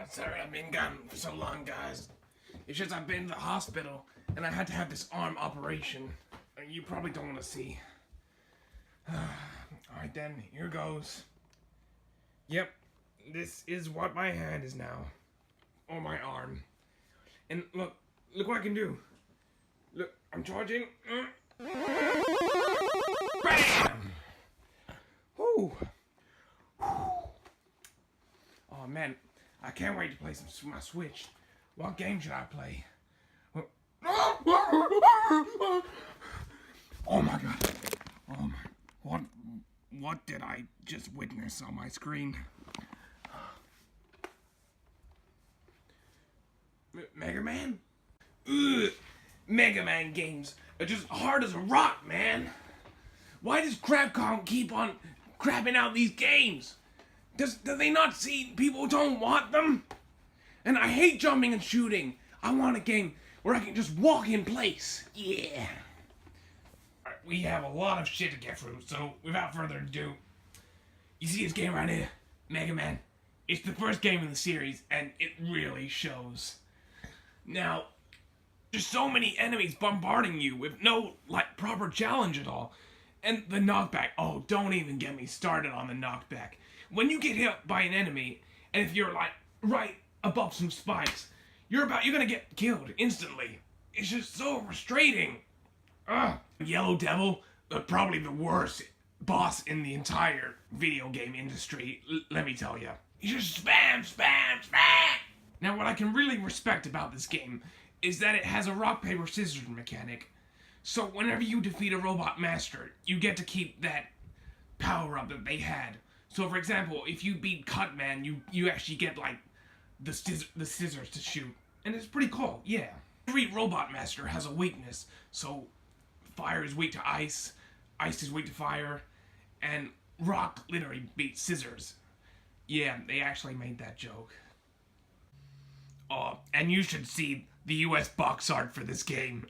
Sorry I've been gone for so long, guys. It's just I've been to the hospital, and I had to have this arm operation. You probably don't want to see. Alright then, here goes. Yep, this is what my hand is now. Or my arm. And look what I can do. Look, I'm charging. Bam! Whew. Oh man, I can't wait to play my Switch. What game should I play? Oh my god. Oh my. What did I just witness on my screen? Megaman? Ugh. Megaman games are just hard as a rock, man. Why does Capcom keep on crapping out these games? Do they not see people don't want them? And I hate jumping and shooting. I want a game where I can just walk in place. Yeah. Alright, we have a lot of shit to get through, so without further ado, you see this game right here? Megaman. It's the first game in the series, and it really shows. Now, there's so many enemies bombarding you with no, proper challenge at all. And the knockback, oh, don't even get me started on the knockback. When you get hit by an enemy, and if you're, right above some spikes, you're gonna get killed instantly. It's just so frustrating. Ugh. Yellow Devil, probably the worst boss in the entire video game industry, let me tell you. You just spam. Now, what I can really respect about this game is that it has a rock, paper, scissors mechanic. So whenever you defeat a robot master, you get to keep that power-up that they had. So for example, if you beat Cutman, you actually get, the scissors to shoot. And it's pretty cool, yeah. Every robot master has a weakness. So fire is weak to ice is weak to fire, and rock literally beats scissors. Yeah, they actually made that joke. Oh, and you should see the US box art for this game.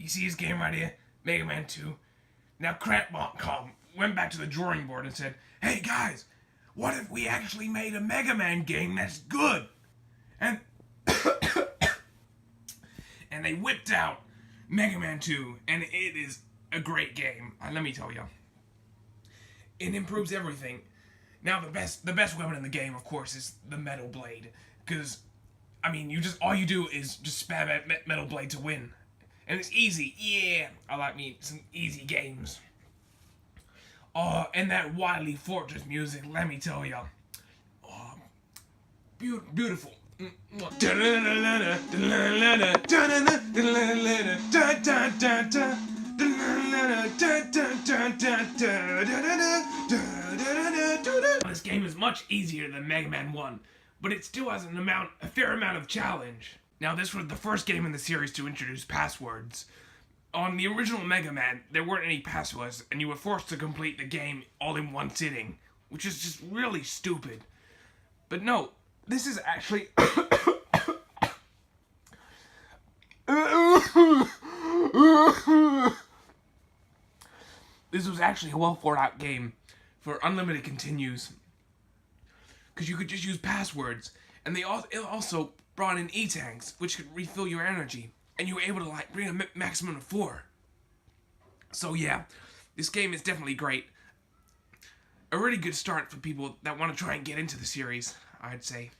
You see this game right here? Mega Man 2. Now Capcom went back to the drawing board and said, hey guys, what if we actually made a Mega Man game that's good? And and they whipped out Mega Man 2, and it is a great game. Let me tell you. It improves everything. Now the best weapon in the game, of course, is the Metal Blade, because I mean, all you do is just spam at Metal Blade to win, and it's easy. Yeah, I like me some easy games. Oh, and that Wily Fortress music, let me tell you, oh, beautiful. This game is much easier than Mega Man 1, but it still has a fair amount of challenge. Now, this was the first game in the series to introduce passwords. On the original Mega Man, there weren't any passwords, and you were forced to complete the game all in one sitting, which is just really stupid. But no, this is actually... This was actually a well thought out game for unlimited continues, because you could just use passwords, and it also brought in E-tanks, which could refill your energy, and you were able to bring a maximum of 4. So yeah, this game is definitely great. A really good start for people that want to try and get into the series, I'd say.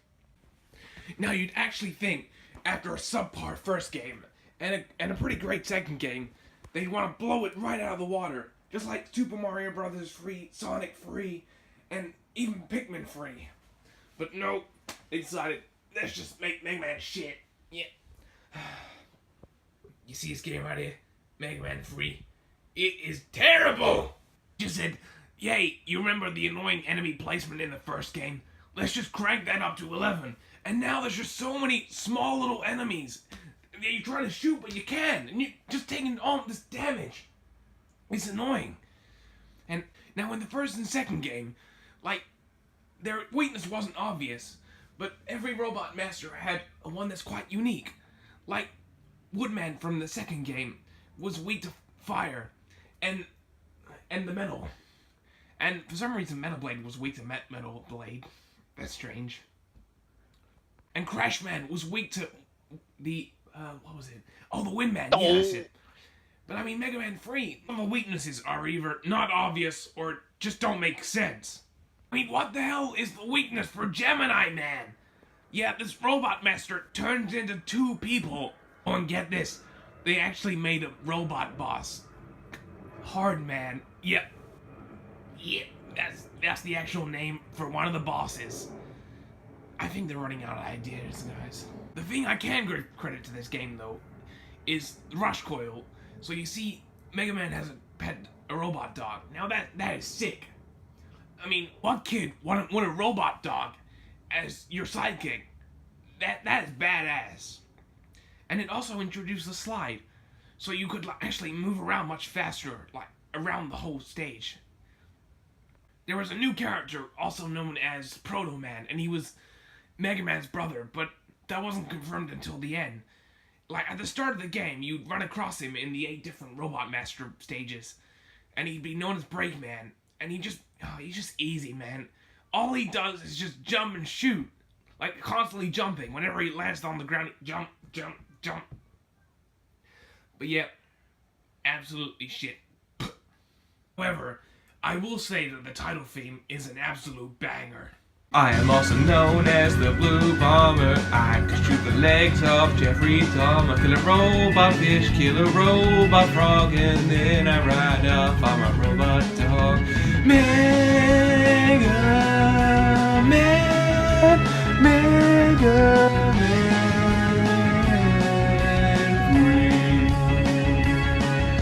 Now you'd actually think, after a subpar first game and a pretty great second game, they'd want to blow it right out of the water. Just like Super Mario Brothers free, Sonic free, and even Pikmin free. But no, they decided, let's just make Mega Man shit. Yeah. You see this game right here? Mega Man 3. It is terrible! Just said, yay, you remember the annoying enemy placement in the first game? Let's just crank that up to 11. And now there's just so many small little enemies that you try to shoot, but you can. And you're just taking all this damage. It's annoying. And now in the first and second game, their weakness wasn't obvious, but every robot master had one that's quite unique. Like Woodman from the second game was weak to fire and the metal. And for some reason, Metal Blade was weak to Metal Blade. That's strange. And Crash Man was weak to the, what was it? Oh, the Wind Man. Yeah, that's it. But I mean, Mega Man 3, some of the weaknesses are either not obvious or just don't make sense. I mean, what the hell is the weakness for Gemini Man? Yeah, this robot master turns into two people. Oh, and get this. They actually made a robot boss. Hard Man. Yep. Yeah, that's the actual name for one of the bosses. I think they're running out of ideas, guys. The thing I can give credit to this game, though, is the Rush Coil. So you see, Mega Man has a robot dog. Now that is sick. I mean, what kid want a robot dog as your sidekick? That is badass. And it also introduced the slide, so you could actually move around much faster, like around the whole stage. There was a new character, also known as Proto Man, and he was Mega Man's brother, but that wasn't confirmed until the end. Like, at the start of the game, you'd run across him in the 8 different Robot Master stages, and he'd be known as Break Man, and he's just easy, man. All he does is just jump and shoot, like constantly jumping. Whenever he lands on the ground, he jump, jump, jump. But yeah, absolutely shit. However, I will say that the title theme is an absolute banger. I am also known as the Blue Bomber. I can shoot the legs off Jeffrey Dahmer. Kill a robot fish, kill a robot frog, and then I ride off on my robot dog. Mega Man, Mega Man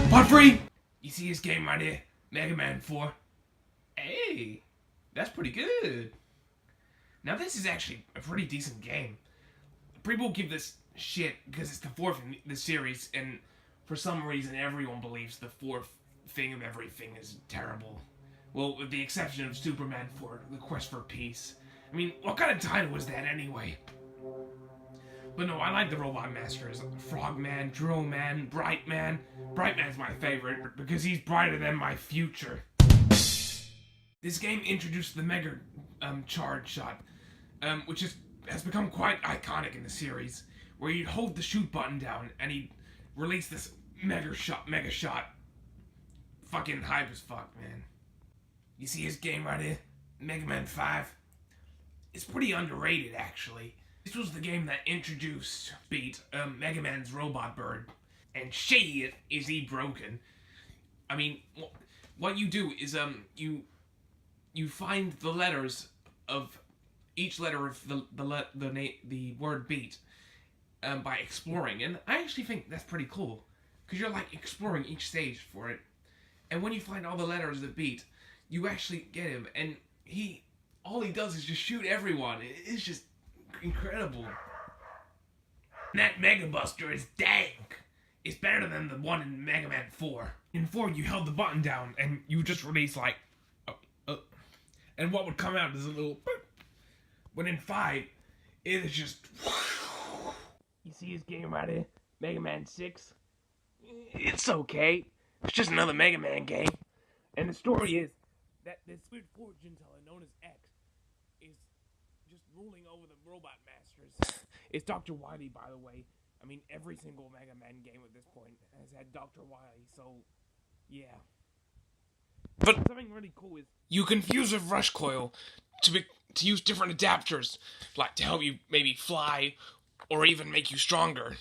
3. Part 3! You see this game right here? Mega Man 4. Hey, that's pretty good. Now this is actually a pretty decent game. People give this shit because it's the 4th in the series, and for some reason everyone believes the 4th thing of everything is terrible. Well, with the exception of Superman 4, The Quest for Peace. I mean, what kind of title was that anyway? But no, I like the Robot Masters. Frogman, Drone Man, Bright Man. Bright Man's my favorite because he's brighter than my future. This game introduced the Mega Charge Shot, which has become quite iconic in the series, where you'd hold the shoot button down and he'd release this mega shot. Fucking hype as fuck, man. You see his game right here? Mega Man 5? It's pretty underrated, actually. This was the game that introduced Mega Man's robot bird. And shit, is he broken. I mean, what you do is, you find the letters of each letter of the word beat by exploring, and I actually think that's pretty cool because you're like exploring each stage for it, and when you find all the letters that beat, you actually get him, and all he does is just shoot everyone. It's just incredible. And that Mega Buster is dank. It's better than the one in Mega Man 4. In 4, you held the button down and you just release like. And what would come out is a little boop. But in 5, it is just. You see his game right here? Mega Man 6? It's okay. It's just another Mega Man game. And the story is that this weird fortune teller known as X is just ruling over the robot masters. It's Dr. Wily, by the way. I mean, every single Mega Man game at this point has had Dr. Wily, so yeah. But something really cool is you can fuse a Rush Coil to use different adapters, like to help you maybe fly or even make you stronger.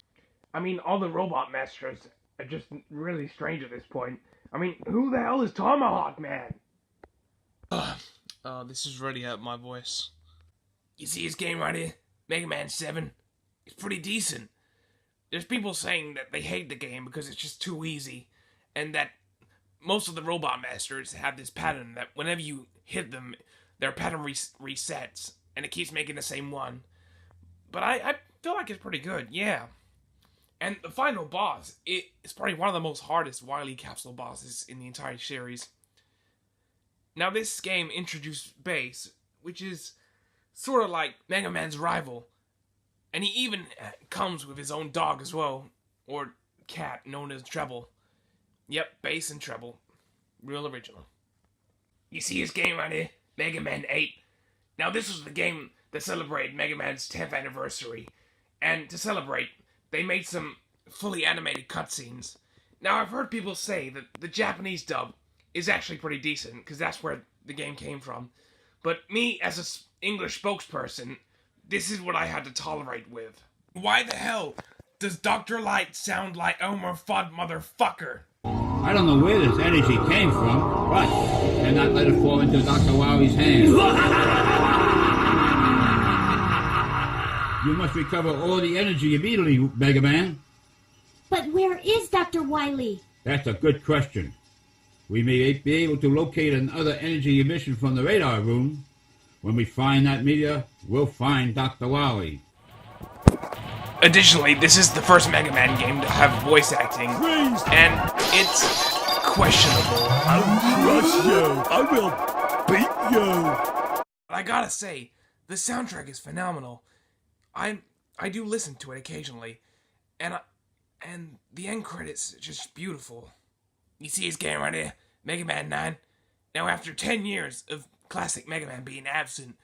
I mean, all the robot masters are just really strange at this point. I mean, who the hell is Tomahawk Man? This is really hurt my voice. You see his game right here? Mega Man 7? It's pretty decent. There's people saying that they hate the game because it's just too easy, and that most of the robot masters have this pattern that whenever you hit them, their pattern resets, and it keeps making the same one. But I feel like it's pretty good, yeah. And the final boss, it's probably one of the most hardest Wily capsule bosses in the entire series. Now this game introduced Bass, which is sort of like Mega Man's rival. And he even comes with his own dog as well, or cat, known as Treble. Yep, Bass and Treble. Real original. You see this game right here? Mega Man 8. Now this was the game that celebrated Mega Man's 10th anniversary. And to celebrate, they made some fully animated cutscenes. Now I've heard people say that the Japanese dub is actually pretty decent, because that's where the game came from. But me, as an English spokesperson, this is what I had to tolerate with. Why the hell does Dr. Light sound like Elmer Fudd motherfucker? I don't know where this energy came from, but cannot let it fall into Dr. Wally's hands. You must recover all the energy immediately, Mega Man. But where is Dr. Wily? That's a good question. We may be able to locate another energy emission from the radar room. When we find that meteor, we'll find Dr. Wily. Additionally, this is the first Mega Man game to have voice acting, and it's questionable. I'll crush you! I will beat you! I gotta say, the soundtrack is phenomenal. I do listen to it occasionally, and the end credits are just beautiful. You see this game right here, Mega Man 9? Now after 10 years of classic Mega Man being absent,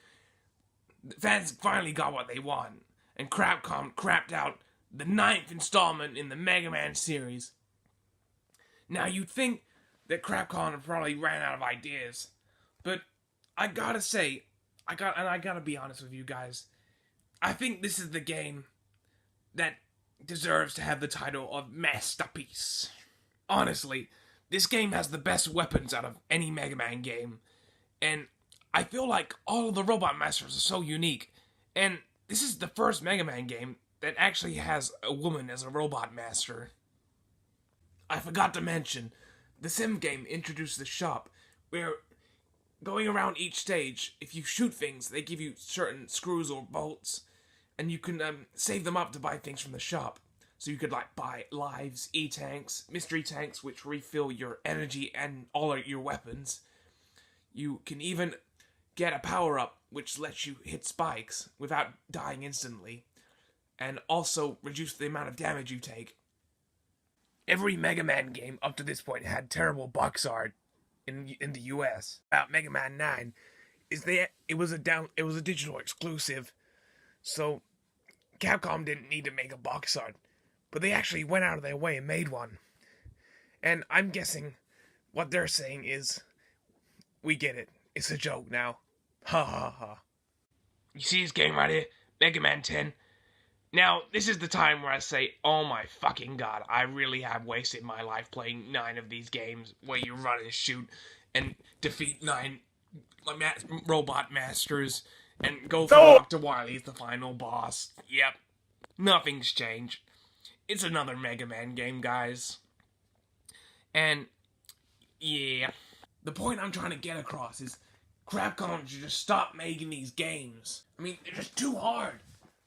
the fans finally got what they want, and Capcom crapped out the 9th installment in the Mega Man series. Now you'd think that Capcom probably ran out of ideas, but I gotta say, I gotta be honest with you guys, I think this is the game that deserves to have the title of Masterpiece. Honestly, this game has the best weapons out of any Mega Man game, and I feel like all of the Robot Masters are so unique, and this is the first Mega Man game that actually has a woman as a Robot Master. I forgot to mention, the Sim game introduced the shop, where going around each stage, if you shoot things, they give you certain screws or bolts, and you can save them up to buy things from the shop. So you could buy lives, E-tanks, mystery tanks, which refill your energy and all of your weapons. You can even get a power-up which lets you hit spikes without dying instantly, and also reduce the amount of damage you take. Every Mega Man game up to this point had terrible box art in the US. About Mega Man 9 it was a digital exclusive, so Capcom didn't need to make a box art. But they actually went out of their way and made one. And I'm guessing what they're saying is, we get it. It's a joke now. Ha ha ha. You see this game right here? Mega Man 10. Now, this is the time where I say, oh my fucking god, I really have wasted my life playing 9 of these games where you run and shoot and defeat 9 robot masters and go for Dr. Wily as the final boss. Yep. Nothing's changed. It's another Mega Man game, guys. And, yeah. The point I'm trying to get across is Capcom should just stop making these games. I mean, they're just too hard.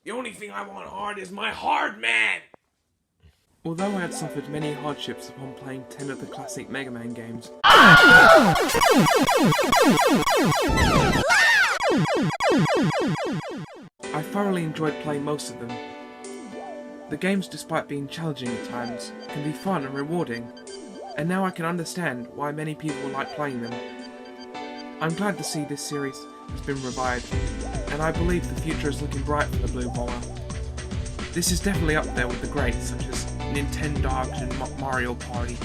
The only thing I want hard is my hard man! Although I had suffered many hardships upon playing 10 of the classic Mega Man games, I thoroughly enjoyed playing most of them. The games, despite being challenging at times, can be fun and rewarding, and now I can understand why many people like playing them. I'm glad to see this series has been revived, and I believe the future is looking bright for the Blue Bomber. This is definitely up there with the greats such as Nintendogs and Mario Party,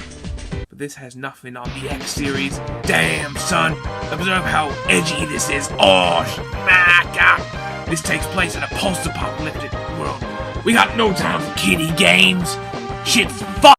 but this has nothing on the X series. Damn, son! Observe how edgy this is. Oh, my god! This takes place in a post-apocalyptic world. We got no time for kiddie games. Shit's fucked.